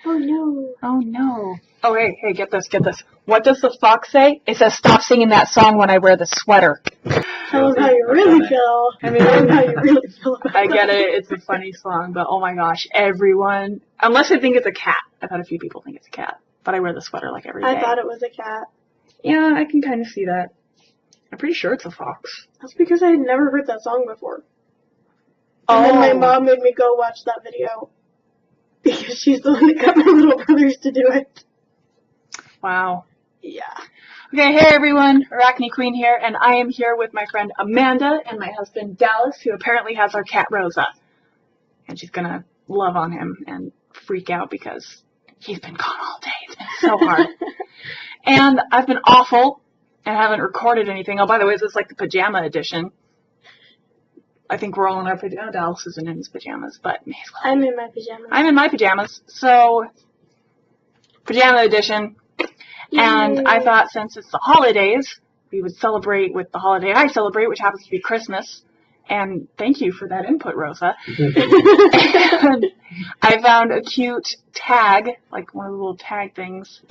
Oh no. Oh no. Oh hey, get this. What does the fox say? It says, "Stop singing that song when I wear the sweater." Tell us how you really feel. I mean, tell us how you really feel about I get it. It's a funny song, but oh my gosh, everyone, unless I think it's a cat. I've had a few people think it's a cat, but I wear the sweater like every day. I thought it was a cat. Yeah, I can kind of see that. I'm pretty sure it's a fox. That's because I had never heard that song before. And then my mom made me go watch that video because she's the one that got my little brothers to do it. Wow. Yeah. Okay, hey everyone, Arachne Queen here, and I am here with my friend Amanda and my husband Dallas, who apparently has our cat Rosa. And she's gonna love on him and freak out because he's been gone all day. It's been so hard. And I've been awful and haven't recorded anything. Oh, by the way, this is like the pajama edition. I think we're all in our pajamas. Dallas isn't in his pajamas, but may as well. I'm in my pajamas. I'm in my pajamas, so pajama edition. Yay. And I thought since it's the holidays, we would celebrate with the holiday I celebrate, which happens to be Christmas. And thank you for that input, Rosa. And I found a cute tag, like one of the little tag things,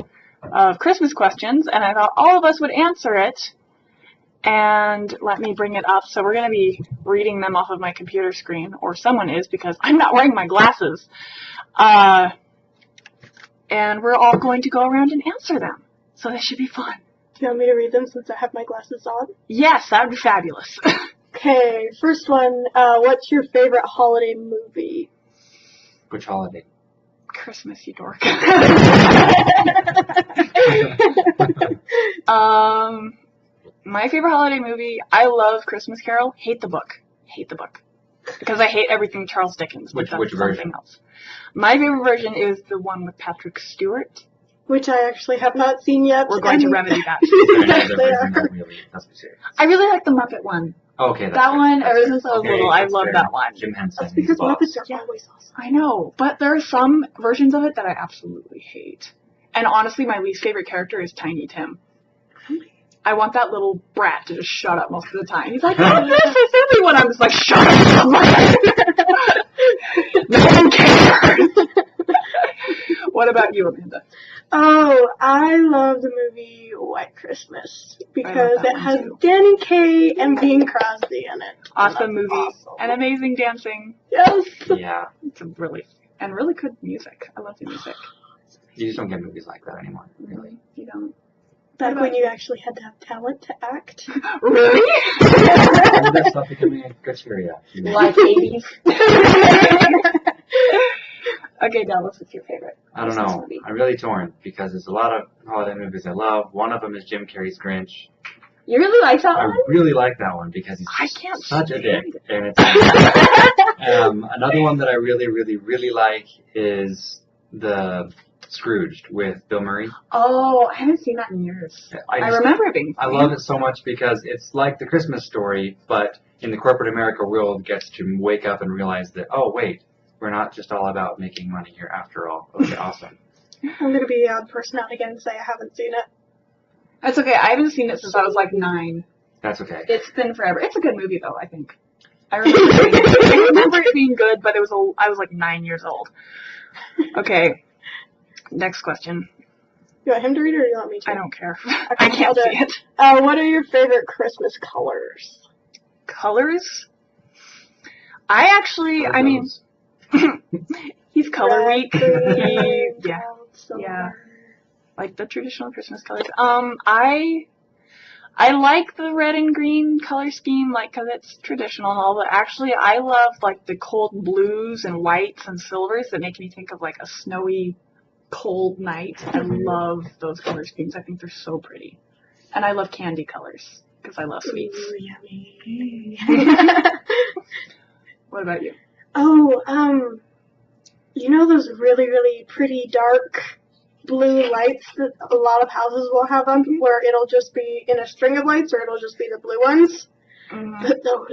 of Christmas questions, and I thought all of us would answer it. And let me bring it up. So we're going to be reading them off of my computer screen, or someone is, because I'm not wearing my glasses. And we're all going to go around and answer them. So this should be fun. Do you want me to read them since I have my glasses on? Yes, that would be fabulous. Okay, first one. What's your favorite holiday movie? Which holiday? Christmas, you dork. My favorite holiday movie, I love Christmas Carol. Hate the book. Because I hate everything Charles Dickens. Which version? Else. My favorite version is the one with Patrick Stewart. Which I actually have not seen yet. We're going to remedy that. I really like the Muppet one. Okay. That one, ever since I was little, I love that one. Jim Henson. That's because Muppets are always awesome. I know, but there are some versions of it that I absolutely hate. And honestly, my least favorite character is Tiny Tim. I want that little brat to just shut up most of the time. He's like, oh, this is everyone. I'm just like, shut up. No one cares. What about you, Amanda? Oh, I love the movie White Christmas because it has Danny Kaye and Bing Crosby in it. Awesome movie. Awesome. And amazing dancing. Yes. Yeah. It's a really good music. I love the music. You just don't get movies like that anymore. Really? You don't. Back when you actually had to have talent to act. Really? That stuff becoming a criteria. Like 80s. Okay, Dallas, what's your favorite? I don't know. I'm really torn because there's a lot of holiday movies I love. One of them is Jim Carrey's Grinch. You really like that one? I really like that one because he's such a dick. And it's another one that I really, really, really like is the Scrooged with Bill Murray. Oh, I haven't seen that in years. I remember it being funny. I love it so much because it's like the Christmas Story, but in the corporate America world gets to wake up and realize that, oh, wait, we're not just all about making money here after all. Okay, awesome. I'm going to be the odd person out again and say I haven't seen it. That's okay. I haven't seen it since I was like 9. That's okay. It's been forever. It's a good movie, though, I think. I remember it being good, but I was like 9 years old. Okay. Next question. You want him to read it or do you want me to? I don't care. Okay, I can't see it. What are your favorite Christmas colors? Colors? I mean, he's color weak. Yeah. Like the traditional Christmas colors. I like the red and green color scheme, like, cause it's traditional and all, but actually I love, like, the cold blues and whites and silvers that make me think of, like, a snowy, cold night. I love those color schemes. I think they're so pretty. And I love candy colors, because I love sweets. Ooh, yummy. What about you? Oh, you know those really, really pretty dark blue lights that a lot of houses will have them, where it'll just be in a string of lights or it'll just be the blue ones? Mm-hmm.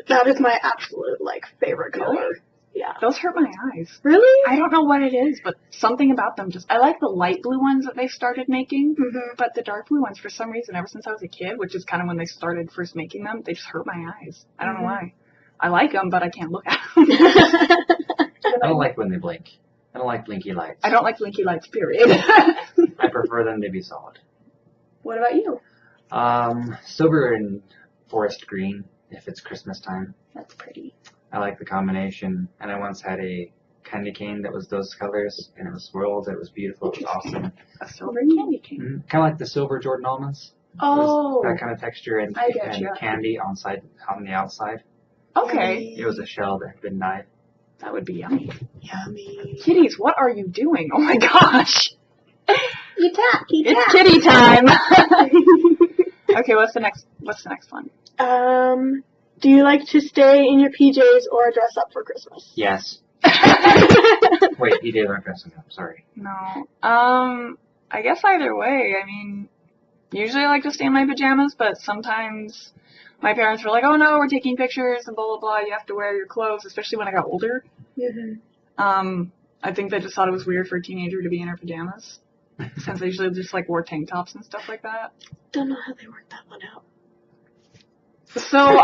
That is my absolute, like, favorite color. Really? Yeah. Those hurt my eyes. Really? I don't know what it is, but something about them I like the light blue ones that they started making, but the dark blue ones, for some reason, ever since I was a kid, which is kind of when they started first making them, they just hurt my eyes. I don't know why. I like them, but I can't look at them. I don't like when they blink. I don't like blinky lights. I don't like blinky lights, period. I prefer them to be solid. What about you? Silver and forest green, if it's Christmas time. That's pretty. I like the combination, and I once had a candy cane that was those colors, and it was swirled. It was beautiful. It was awesome. A silver candy cane. Mm-hmm. Kind of like the silver Jordan almonds. Oh. That kind of texture and candy on the outside. Okay. It was a shell that had been dyed. That would be yummy. Yummy. Kitties, what are you doing? Oh my gosh. It's kitty time. Okay, what's the next one? Do you like to stay in your PJs or dress up for Christmas? Yes. Wait, PJs aren't dressing up. Sorry. No. I guess either way. I mean, usually I like to stay in my pajamas, but sometimes my parents were like, "Oh no, we're taking pictures and blah blah blah. You have to wear your clothes," especially when I got older. Mm-hmm. I think they just thought it was weird for a teenager to be in her pajamas, since they usually just like wore tank tops and stuff like that. Don't know how they worked that one out. So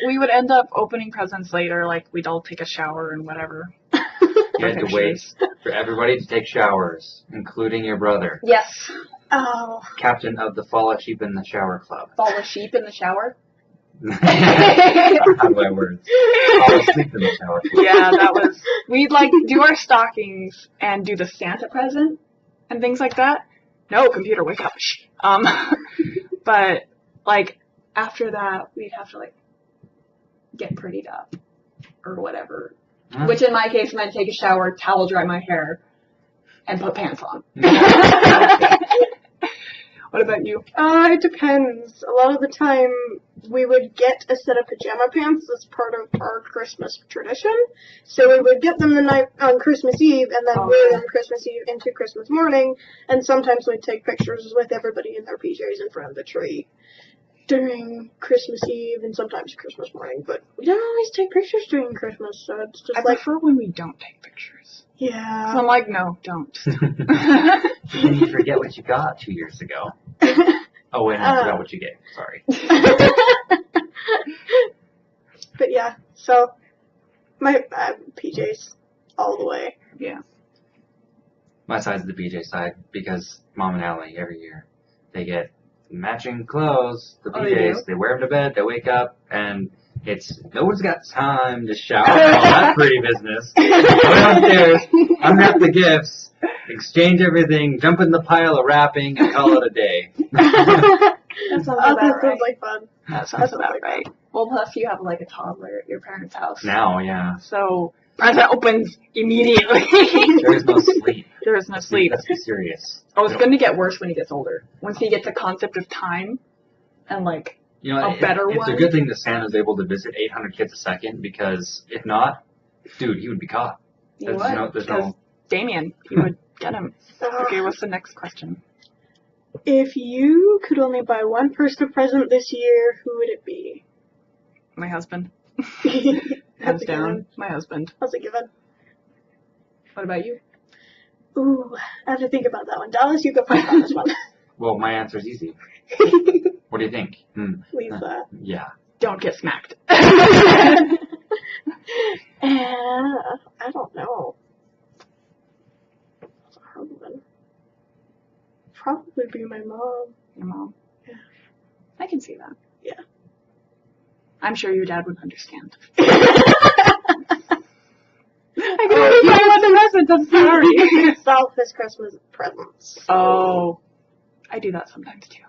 we would end up opening presents later, like we'd all take a shower and whatever. You had to wait for everybody to take showers, including your brother. Yes. Oh. Captain of the Fall Sheep in the Shower Club. Fall asleep in the shower? How do I words? Fall asleep in the shower club. Yeah, that was... We'd do our stockings and do the Santa present and things like that. No, computer, wake up. Shh. But, after that, we'd have to, get prettied up or whatever. Huh? Which in my case meant take a shower, towel dry my hair, and put pants on. What about you? It depends. A lot of the time, we would get a set of pajama pants as part of our Christmas tradition. So we would get them the night on Christmas Eve and then wear them Christmas Eve into Christmas morning. And sometimes we'd take pictures with everybody in their PJs in front of the tree during Christmas Eve and sometimes Christmas morning. But we don't always take pictures during Christmas, so it's just I prefer when we don't take pictures. Yeah. So I'm like, no, don't. Then you forget what you got 2 years ago. Oh, wait, I forgot what you gave. Sorry. But yeah, so my PJs all the way. Yeah. My side's the PJ side because Mom and Allie every year they get matching clothes. The PJs they wear them to bed. They wake up and it's no one's got time to shower and all that pretty business. Go downstairs, unwrap the gifts, exchange everything, jump in the pile of wrapping, and call it a day. That sounds Sounds like fun. That sounds about right. Well, plus you have a toddler at your parents' house. Now, yeah. So present opens immediately. There is no sleep. There is no sleep. Let's be serious. Oh, it's going to get worse when he gets older. Once he gets a concept of time and a better it's one. a good thing that Santa's able to visit 800 kids a second because if not, dude, he would be caught. There's no Damien, you would get him. Okay, what's the next question? If you could only buy one person a present this year, who would it be? My husband. Hands down, my husband. That's a given. What about you? Ooh, I have to think about that one. Dallas, you go first on this one. Well, my answer's easy. What do you think? Lisa. Yeah. Don't get smacked. I don't know. That's a hard one. Probably be my mom. Your mom? Yeah. I can see that. Yeah. I'm sure your dad would understand. I can understand what the present. I'm sorry. Selfish Christmas presents. Oh. I do that sometimes too.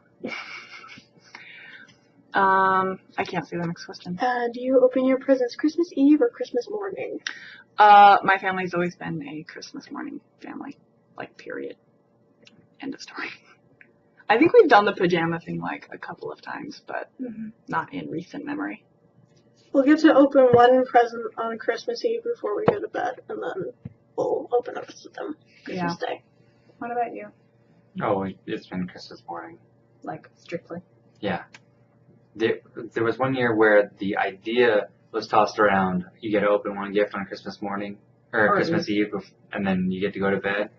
I can't see the next question. Do you open your presents Christmas Eve or Christmas morning? My family's always been a Christmas morning family. Period. End of story. I think we've done the pajama thing a couple of times, but not in recent memory. We'll get to open one present on Christmas Eve before we go to bed, and then we'll open up to them Christmas Day. What about you? Oh, it's been Christmas morning. Strictly? Yeah. There was one year where the idea was tossed around. You get to open one gift on Christmas morning, or Christmas Eve, and then you get to go to bed.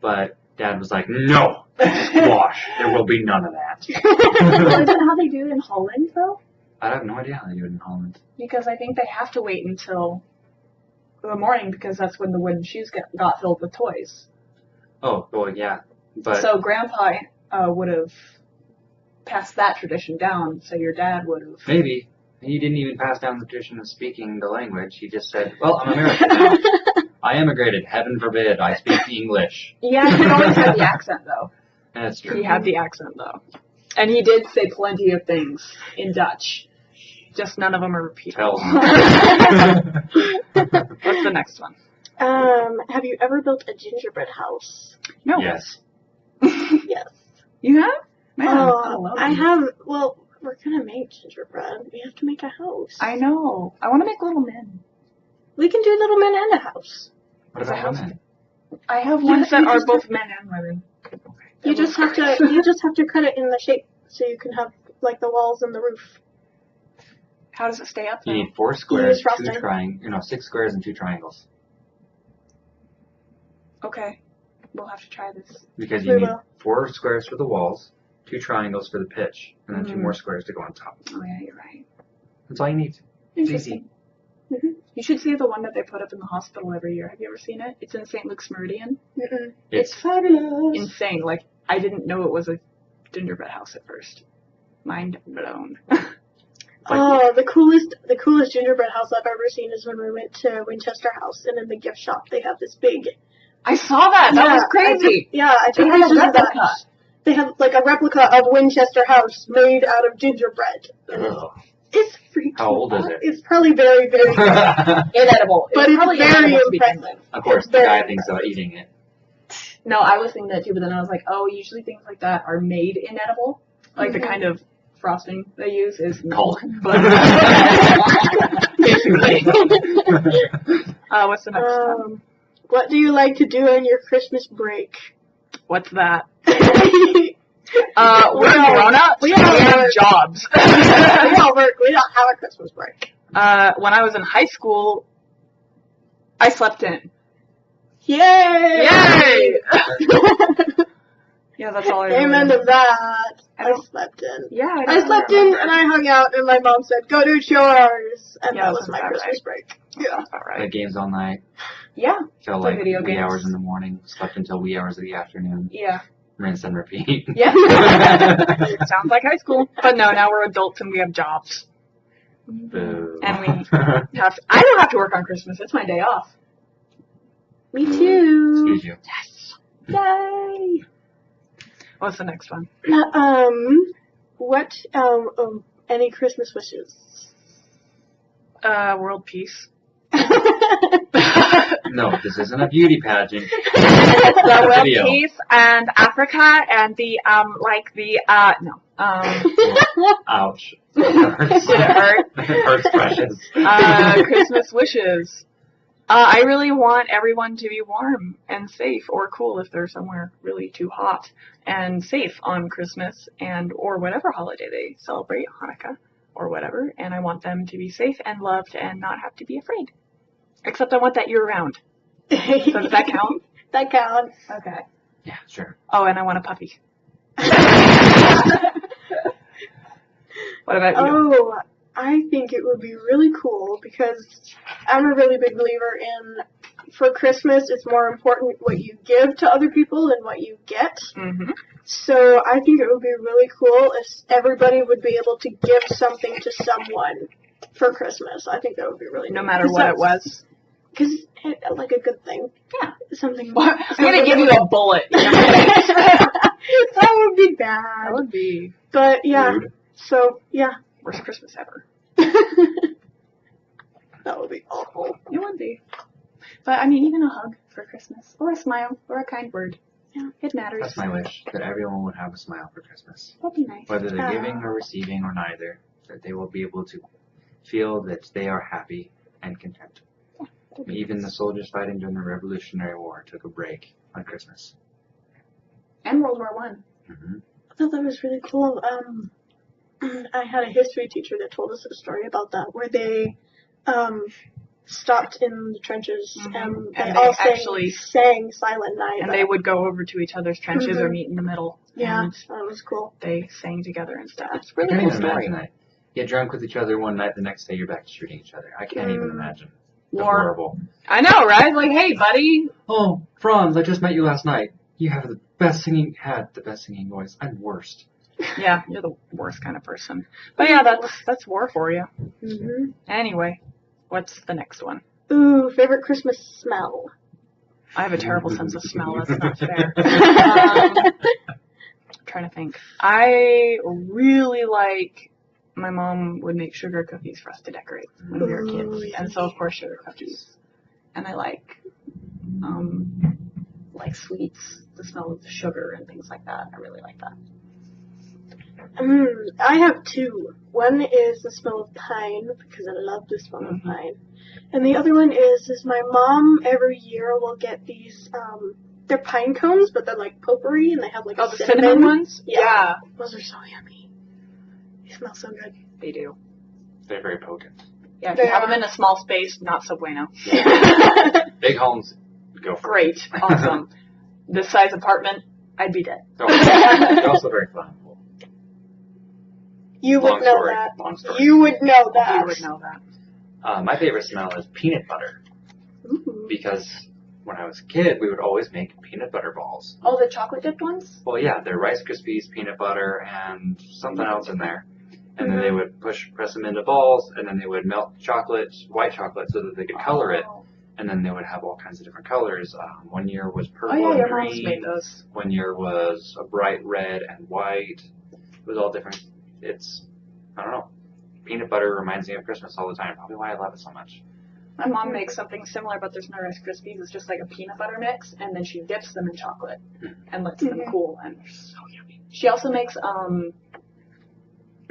But Dad was like, no, squash. There will be none of that. Well, is that how they do it in Holland, though? I have no idea how they do it in Holland. Because I think they have to wait until the morning because that's when the wooden shoes got filled with toys. Oh, well, yeah. But So Grandpa would have passed that tradition down, so your dad would have. maybe he didn't even pass down the tradition of speaking the language. He just said, well, I'm American now. I immigrated. Heaven forbid I speak English. Yeah, he always had the accent, though. That's true. He had the accent, though. And he did say plenty of things in Dutch. Just none of them are repeatable. What's the next one? Have you ever built a gingerbread house? No. Yes. Yes. You have? Man, I love I it. have. Well, we're gonna make gingerbread. We have to make a house. I know. I want to make little men. We can do little men and a house. What about women? I have You- ones that you are just both men and women. You just have to. You just have to cut it in the shape so you can have like the walls and the roof. How does it stay up You though? need 4 squares, frosting. 6 squares and 2 triangles. Okay. We'll have to try this. Because We you need will. 4 squares for the walls, 2 triangles for the pitch, and then 2 more squares to go on top. Oh yeah, you're right. That's all you need. It's easy. You should see the one that they put up in the hospital every year. Have you ever seen it? It's in St. Luke's Meridian. Mm-mm. It's Fabulous. Insane. Like, I didn't know it was a gingerbread house at first. Mind blown. Oh, the coolest gingerbread house I've ever seen is when we went to Winchester House, and in the gift shop they have this big. I saw that. That was crazy. I took They had a pictures of that. replica. They have like a replica of Winchester House made out of gingerbread. And Ugh. it's freaking. How old is it? It's probably very, very good. Inedible. But it's probably very inedible to begin impressive. with. Of course, the Very guy thinks about eating it. No, I was thinking that too, but then I was like, oh, usually things like that are made inedible. Like the kind of frosting they use is Cold. But basically. What's the next one? What do you like to do on your Christmas break? What's that? We We're grown-ups. We all have work. jobs. all work. We don't have a Christmas break. When I was in high school, I slept in. Yay! Yay! Yeah, that's all I Amen remember. to that. I I don't- slept in. Yeah, I slept in and I hung out and my mom said, go do chores. And Yeah, that was that's my about Christmas break. Yeah. All Played right. games all night. Yeah. Till Play like video wee games. hours in the morning. Slept until wee hours of the afternoon. Yeah. Rinse and repeat. Yeah. Sounds like high school. But no, now we're adults and we have jobs. Boo. And we have I don't have to work on Christmas. It's my day off. Me too. Excuse you. Yay! What's the next one? What, any Christmas wishes? World peace. No, this isn't a beauty pageant. The world Video. peace and Africa and the no. Ouch. It hurts. Did it hurt? It hurts precious. Christmas wishes. I really want everyone to be warm and safe, or cool if they're somewhere really too hot, and safe on Christmas and or whatever holiday they celebrate, Hanukkah or whatever. And I want them to be safe and loved and not have to be afraid. Except I want that year round. So does that count? That counts. Okay. Yeah, sure. Oh, and I want a puppy. What about you? Oh, I think it would be really cool because I'm a really big believer in, for Christmas, it's more important what you give to other people than what you get. Mm-hmm. So I think it would be really cool if everybody would be able to give something to someone for Christmas. I think that would be really No neat. matter what it was. Because, like, a good thing. Yeah. Something. I'm gonna give you a bullet. That would be That bad. would be But, yeah. Rude. So, yeah. worst Christmas ever. That would be awful. It would be. But I mean, even a hug for Christmas, or a smile, or a kind word. Yeah, it matters. That's my wish, that everyone would have a smile for Christmas. That'd be nice. Whether they're giving or receiving or neither, that they will be able to feel that they are happy and content. Even the soldiers fighting during the Revolutionary War took a break on Christmas. And World War One. Mm-hmm. I thought that was really cool. I had a history teacher that told us a story about that, where they stopped in the trenches and they And all they actually sang Silent Night. and they would go over to each other's trenches or Mhm. meet in the middle. Yeah, And that was cool. they sang together and stuff. It's a I really can't cool even story. imagine that. Get drunk with each other one night, the next day you're back to shooting each other. I can't even imagine. That's Or horrible. I know, right? Like, hey, buddy. Oh, Franz, I just met you last night. You have the best singing voice. I'm worst. Yeah, you're the worst kind of person. But yeah, that's war for you. Mhm. Anyway, what's the next one? Ooh, favorite Christmas smell. I have a terrible sense of smell. That's not fair. Trying to think. I really like. My mom would make sugar cookies for us to decorate when we were Ooh, kids, and so of course sugar cookies. And I like sweets, the smell of the sugar and things like that. I really like that. I have two. One is the smell of pine, because I love the smell of pine. And the other one is my mom every year will get these, they're pine cones, but they're like potpourri, and they have like Oh, a the cinnamon ones? Yeah. Those are so yummy. They smell so good. They do. They're very potent. Yeah, if you have them in a small space, not so bueno. Big homes, go for Great. Awesome. This size apartment, I'd be dead. it. They're also very flammable. You would Long know story. that. Long story. You would know that. You would know that. My favorite smell is peanut butter. Ooh. Because when I was a kid, we would always make peanut butter balls. Oh, the chocolate dipped ones? Well, yeah, they're Rice Krispies, peanut butter, and something else in there. And then they would press them into balls, and then they would melt chocolate, white chocolate, so that they could color it. And then they would have all kinds of different colors. One year was purple and your mom's made green. those. One year was a bright red and white. It was all different. I don't know. Peanut butter reminds me of Christmas all the time. Probably why I love it so much. My mom makes something similar, but there's no Rice Krispies. It's just like a peanut butter mix, and then she dips them in chocolate and lets them cool, and they're so yummy. She also makes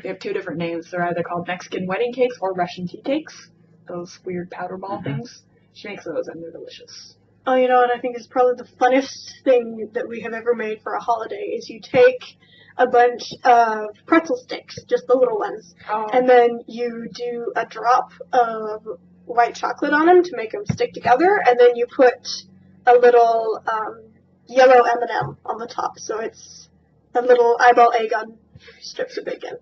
they have two different names. They're either called Mexican wedding cakes or Russian tea cakes. Those weird powder ball things. She makes those, and they're delicious. Oh, you know what I think is probably the funnest thing that we have ever made for a holiday is you take a bunch of pretzel sticks, just the little ones, and then you do a drop of white chocolate on them to make them stick together, and then you put a little yellow M&M on the top, so it's a little eyeball egg on strips of bacon.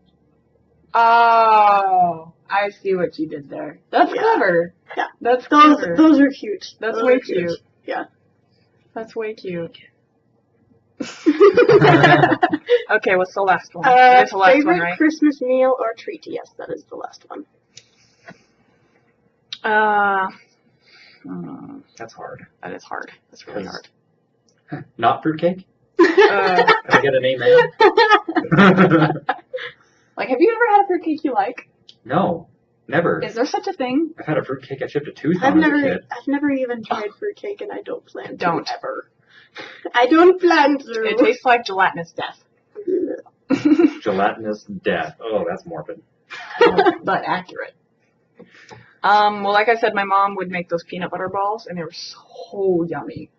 Oh, I see what you did there. That's clever. Yeah. That's clever. Those are cute. That's Those way are cute. Yeah. That's way cute. Okay, what's the last one? That's the last favorite one, right? Christmas meal or treat? Yes, that is the last one. That's hard. That is hard. That's really hard. Not fruitcake? Uh, Can I get an amen? like, have you ever had a fruitcake you like? No, never. Is there such a thing? I've had a fruitcake I chipped a tooth I've on as a kid. never even tried fruitcake, and I don't plan to. Don't. Ever. I don't plan to. It tastes like gelatinous death. Gelatinous death. Oh, that's morbid. But accurate. Well, like I said, my mom would make those peanut butter balls, and they were so yummy.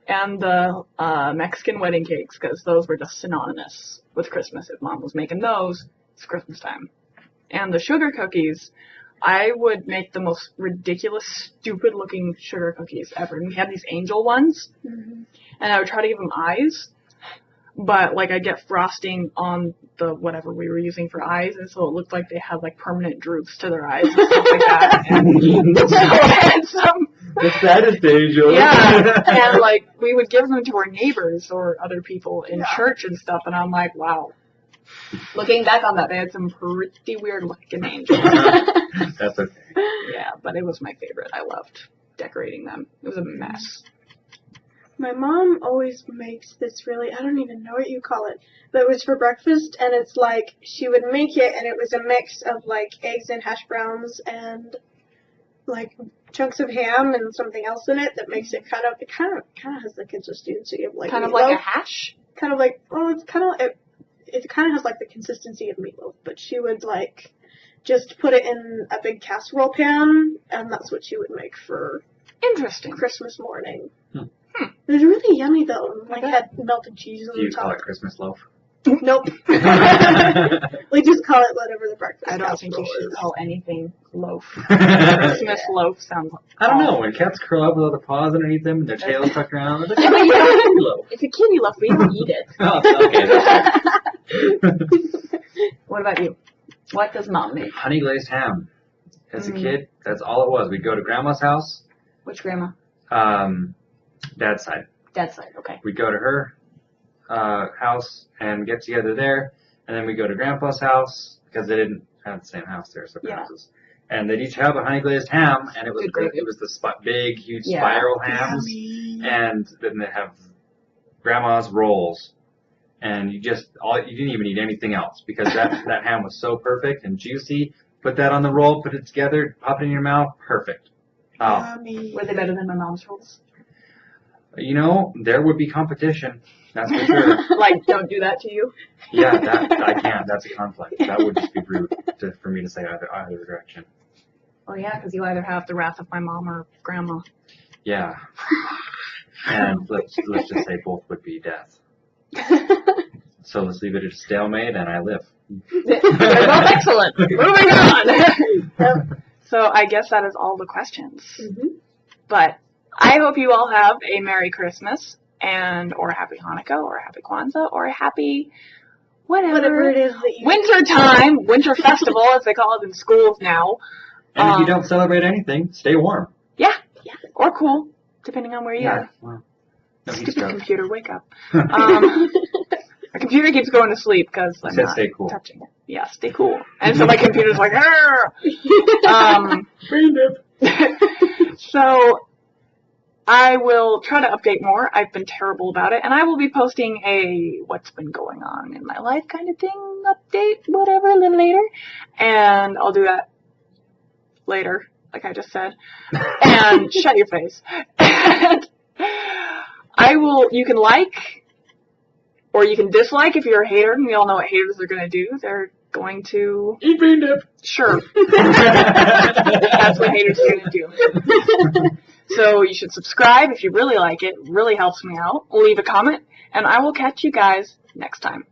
And the Mexican wedding cakes, because those were just synonymous with Christmas. If Mom was making those, it's Christmas time. And the sugar cookies, I would make the most ridiculous, stupid-looking sugar cookies ever. And we had these angel ones, and I would try to give them eyes, but like I'd get frosting on the whatever we were using for eyes, and so it looked like they had like permanent droops to their eyes and stuff like that. And so handsome. The saddest angel. Yeah, and like we would give them to our neighbors or other people in church and stuff, and I'm like, wow. Looking back on that, they had some pretty weird looking angels. That's okay. Yeah, but it was my favorite. I loved decorating them. It was a mess. My mom always makes this really, I don't even know what you call it, but it was for breakfast, and it's like, she would make it, and it was a mix of like eggs and hash browns and like chunks of ham and something else in it that makes it kind of has the consistency of like kind of meatloaf. like a hash? Kind of like, well, it kind of has like the consistency of meatloaf, but she would like just put it in a big casserole pan, and that's what she would make for Interesting. Christmas morning. It was really yummy though. Like had melted cheese on Do you the call top. it Christmas loaf? Nope. We just call it whatever the breakfast. I don't think you casserole should is. call anything loaf. Christmas loaf sounds I don't know. When cats curl up with all the paws underneath them and their tails tucked around, it's like, Yeah, but you don't- loaf. It's a kitty loaf, but you don't eat it. Oh, okay. What about you? What does Mom make? Honey glazed ham As a kid, that's all it was. We'd go to Grandma's house. Which grandma? Dad's side. Dad's side, okay. We'd go to her house and get together there, and then we'd go to Grandpa's house because they didn't have the same house there, separate houses. And they'd each have a honey glazed ham, and it was the big, huge spiral hams, and then they have Grandma's rolls, and you didn't even eat anything else because that ham was so perfect and juicy. Put that on the roll, put it together, pop it in your mouth, perfect. Were they better than my mom's rolls? You know, there would be competition. That's for sure. Like, don't do that to you? Yeah, I can't. That's a conflict. That would just be rude for me to say either direction. Well, yeah, because you either have the wrath of my mom or grandma. Yeah. And let's just say both would be death. So let's leave it at a stalemate, and I live. They're both excellent. Moving on. So I guess that is all the questions. Mm-hmm. But I hope you all have a Merry Christmas or a Happy Hanukkah or a Happy Kwanzaa or a Happy whatever it is that you winter festival as they call it in schools now. And if you don't celebrate anything, stay warm. Yeah, or cool, depending on where you are. Well, stupid computer, wake up. My computer keeps going to sleep because I'm not stay cool. touching it. Yeah, stay cool. And so my computer's like, So I will try to update more. I've been terrible about it. And I will be posting a what's been going on in my life kind of thing, update, whatever, a little later. And I'll do that later, like I just said. And shut your face. And you can like, or you can dislike if you're a hater, and we all know what haters are going to do. They're going to... Eat bean dip. Sure. That's what haters are going to do. So you should subscribe if you really like it. It really helps me out. Leave a comment, and I will catch you guys next time.